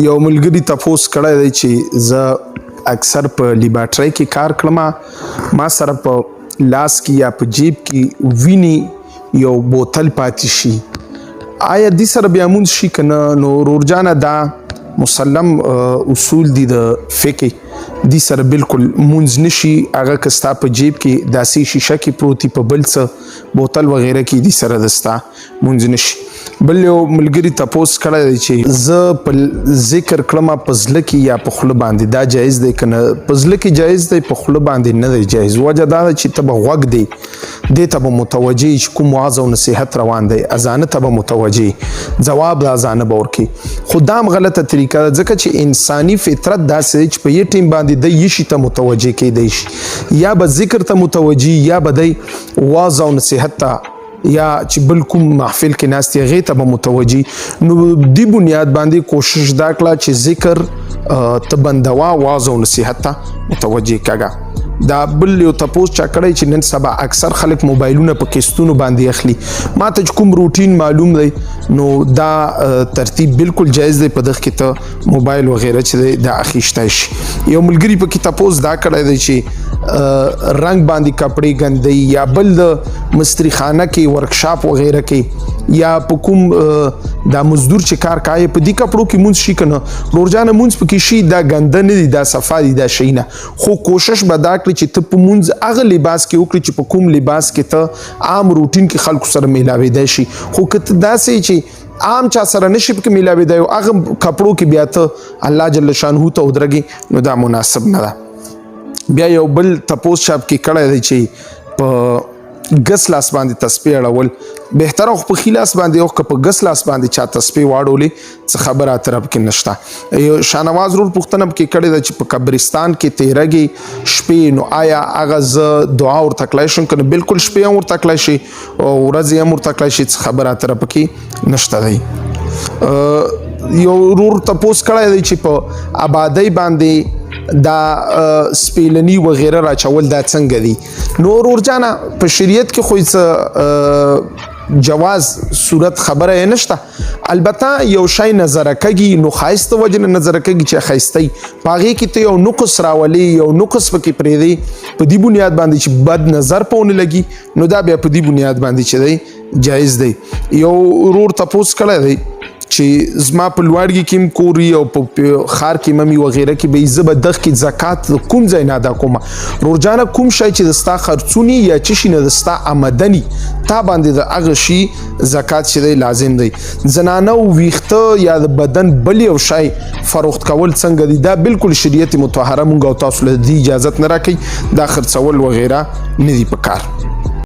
یو ملګري تپوس کړی دی چې زه اکثر په لیبارټرۍ کې کار کړم، ما سره په لاس کې یا په جیب کې وینې یو بوتل پاتې شي، آیا دې سره بیا مونځ شي که نه؟ نو ورور جانه دا مسلم اصول دي د فقه، دې سره بالکل مونځ نشي. هغه که ستا په جیب کې داسې شیشه کې پروت په بل څه بوتل وغیره کې دې سره د ستا مونځ نشي. بل یو ملګري تپوس کړی دی چې زه په ذکر کړم په زړه کې یا په خوله باندې، دا جایز دی که نه؟ په زړه کې جایز دی، په خوله باندې نه دی جایز. وجه دا ده چې ته به غوږ دی دې ته به متوجه یې چې کوم وعظ او نصیحت روان دی، اذانه ته به متوجه یې، ځواب د اذانه به ورکړي. خو دا هم غلطه طریقه ده، ځکه چې انساني فطرت داسې دی چې په یې ټیم باندې دی یې شي ته متوجه کیدی شي، یا به ذکر ته متوجه یا به دی وعظ او نصیحت ته یا چې بل کوم محفل کې ناست هغې ته به متوجه. نو دې بنیاد باندې کوشش دا کړه چې ذکر ته بندوه، وعظ او نصیحت ته متوجه کږه. دا بل یو تپوس چا کړی چې نن سبا اکثر خلک موبایلونه په قسطونو باندې اخلي. ما ته چې کوم روټین معلوم دی نو دا ترتیب بالکل جایز دی، په دغه کې ته موبایل وغیره چې دی دا اخیستی شي. یو ملګري پکې تپوس دا کړی دی چې رنګ باندې کپړې ګندوي یا بل د مستری خانه کې ورکشاپ وغیره کې یا په کوم دا مزدور چې کار کوي په دې کپړو کې مونځ شي که نه؟ ورور جانه مونځ پکې شي، دا ګنده نه دي، دا صفا دي، دا شی نه. خو کوشش به دا کړي چې ته په مونځ هغه لباس کې وکړي چې په کوم لباس کې ته عام روټین کې خلکو سره میلاویدی شي. خو که ته داسې چې عام چا سره نشي پکې میلاویدی او هغه کپړو کې بیا ته الله جل شانهو ته ودرږې، نو دا مناسب نه ده. بیا یو بل تپوس چاپ کې کړی دی چې په ګس لاس باندې تسبیح اړول بهتره، خو په ښي لاس باندې او که په ګس لاس باندې چا تسبیح واړولې څه خبره طرف کې نشته. یو شاهنواز ورور پوښتنه پکې کړې ده چې په قبرستان کې تیرګې شپې، نو آیا هغه زه دعا ورته کړی شم که نه؟ بالکل شپې هم ورته کړی شي او ورځې هم ورته کړی شي، څه خبره طرف کې نشته دی. یو ورور تپوس کړی دی چې په آبادۍ باندې دا سپیلنی وغیره راچول دا څنګه دي؟ نو ورور جانه په شریعت کې خو څه جواز صورت خبره یې نشته، البته یو شی نظره کږي نو ښایسته وجې نه نظره کږي چې ښایسته وي، په هغې کې ته یو نقص راولي، یو نقص پکې پرېږدي په دې بنیاد باندې چې بد نظر په ونه لګي، نو دا بیا په دې بنیاد باندې چې دی جایز دی. یو ورور تپوس کړی دی چې زما په لوړګي کې هم کوري او په ښار کې ممي وغیره کې به زه به دغه کې زکات کوم ځای نه ادا کوم؟ ورور جانه کوم شی چې د ستا خرڅوني یا څه شي نه د ستا آمدني تا باندې د هغه شي زکات چې دی لازم دی. زنانه ویښته یا د بدن بل یو شی فروخت کول څنګه دي؟ دا بالکل شریعت مطهره مونږ او تاسو له دې اجازت نه راکوي، دا خرڅول وغیره نه دي په کار.